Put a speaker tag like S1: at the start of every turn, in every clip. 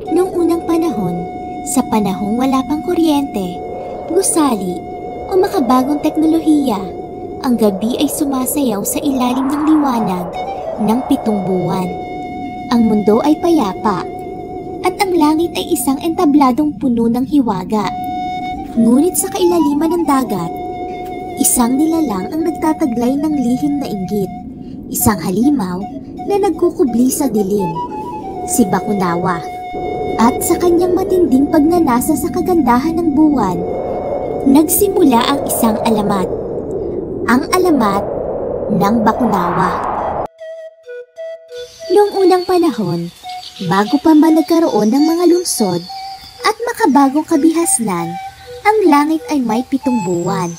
S1: Noong unang panahon, sa panahong wala pang kuryente, gusali o makabagong teknolohiya, ang gabi ay sumasayaw sa ilalim ng liwanag ng 7 buwan. Ang mundo ay payapa at ang langit ay isang entabladong puno ng hiwaga. Ngunit sa kailaliman ng dagat, isang nilalang ang nagtataglay ng lihim na inggit, isang halimaw na nagkukubli sa dilim, si Bakunawa. At sa kanyang matinding pagnanasa sa kagandahan ng buwan, nagsimula ang isang alamat. Ang alamat ng Bakunawa. Noong unang panahon, bago pa man nagkaroon ng mga lungsod at makabagong kabihasnan, ang langit ay may 7 buwan.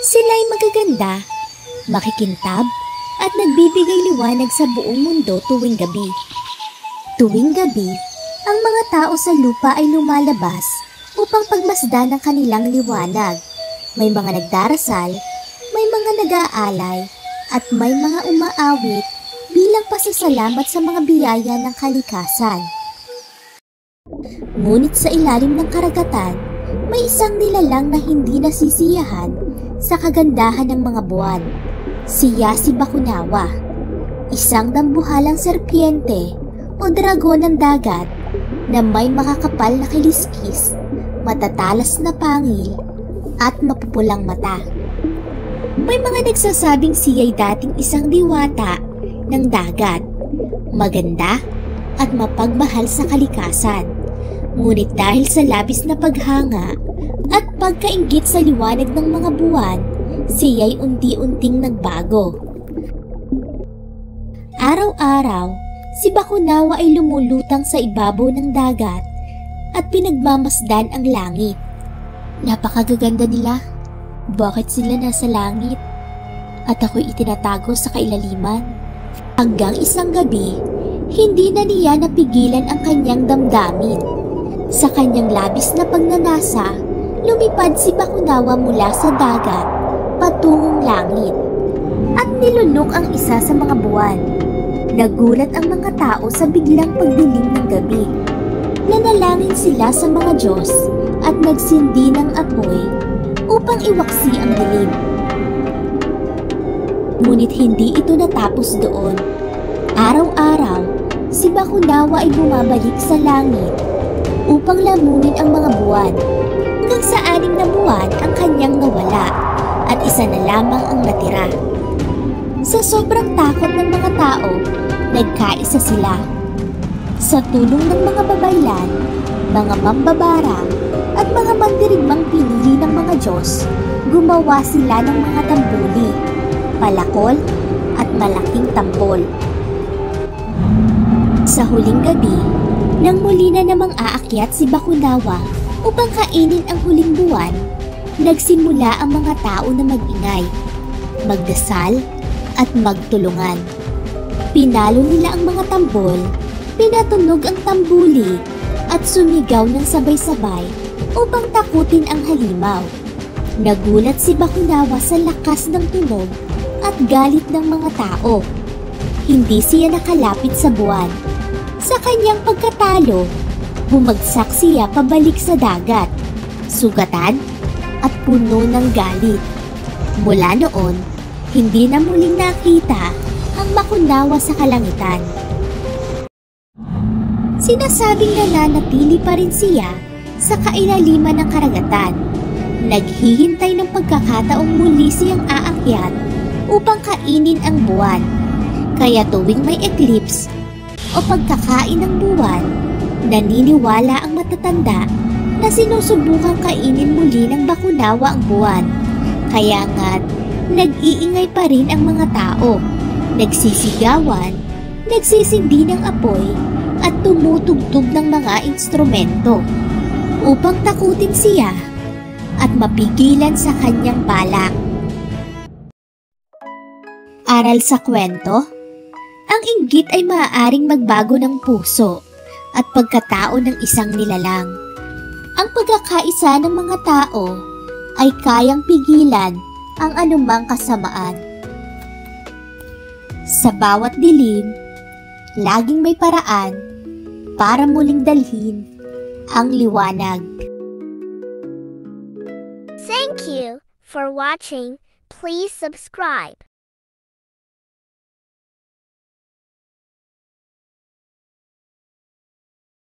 S1: Sila'y magaganda, makikintab, at nagbibigay liwanag sa buong mundo tuwing gabi. Tuwing gabi, ang mga tao sa lupa ay lumalabas upang pagmasdan ng kanilang liwanag. May mga nagdarasal, may mga nag-aalay, at may mga umaawit bilang pasasalamat sa mga biyaya ng kalikasan. Ngunit sa ilalim ng karagatan, may isang nilalang na hindi nasisiyahan sa kagandahan ng mga buwan. Siya si Bakunawa, isang dambuhalang serpiente o dragon ng dagat na may makakapal na kiliskis, matatalas na pangil, at mapupulang mata. May mga nagsasabing siya'y dating isang diwata ng dagat, maganda at mapagmahal sa kalikasan. Ngunit dahil sa labis na paghanga at pagkainggit sa liwanag ng mga buwan, siya'y unti-unting nagbago. Araw-araw, si Bakunawa ay lumulutang sa ibabaw ng dagat at pinagmamasdan ang langit. Napakagaganda nila. Bakit sila nasa langit? At ako'y itinatago sa kailaliman. Hanggang isang gabi, hindi na niya napigilan ang kanyang damdamin. Sa kanyang labis na pagnanasa, lumipad si Bakunawa mula sa dagat patungong langit at nilunok ang isa sa mga buwan. Nagulat ang mga tao sa biglang pagdilim ng gabi. Nanalangin sila sa mga Diyos at nagsindi ng apoy upang iwaksi ang dilim. Ngunit hindi ito natapos doon. Araw-araw, si Bakunawa ay bumabalik sa langit upang lamunin ang mga buwan hanggang sa 6 na buwan ang kanyang nawala at isa na lamang ang natira. Sa sobrang takot ng mga tao, nagkaisa sila. Sa tulong ng mga babaylan, mga mambabarang, at mga mandirigmang pinili ng mga Diyos, gumawa sila ng mga tambuli, palakol, at malaking tampol. Sa huling gabi, nang muli na namang aakyat si Bakunawa upang kainin ang huling buwan, nagsimula ang mga tao na mag-ingay, magdasal, at magtulungan. Pinalo nila ang mga tambol, pinatunog ang tambuli, at sumigaw ng sabay-sabay upang takutin ang halimaw. Nagulat si Bakunawa sa lakas ng tunog at galit ng mga tao. Hindi siya nakalapit sa buwan. Sa kanyang pagkatalo, bumagsak siya pabalik sa dagat, sugatan at puno ng galit. Mula noon, hindi na muling nakita ang Bakunawa sa kalangitan. Sinasabing nananatili pa rin siya sa kailaliman ng karagatan. Naghihintay ng pagkakataong muli siyang aakyat upang kainin ang buwan. Kaya tuwing may eclipse o pagkakain ng buwan, naniniwala ang matatanda na sinusubukang kainin muli ng Bakunawa ang buwan. Kaya nga't nag-iingay pa rin ang mga tao, nagsisigawan, nagsisindi ng apoy, at tumutugtog ng mga instrumento upang takutin siya at mapigilan sa kanyang balak. Aral sa kwento, ang inggit ay maaaring magbago ng puso at pagkatao ng isang nilalang. Ang pagkakaisa ng mga tao ay kayang pigilan ang anumang kasamaan. Sa bawat dilim, laging may paraan para muling dalhin ang liwanag.
S2: Thank you for watching. Please subscribe.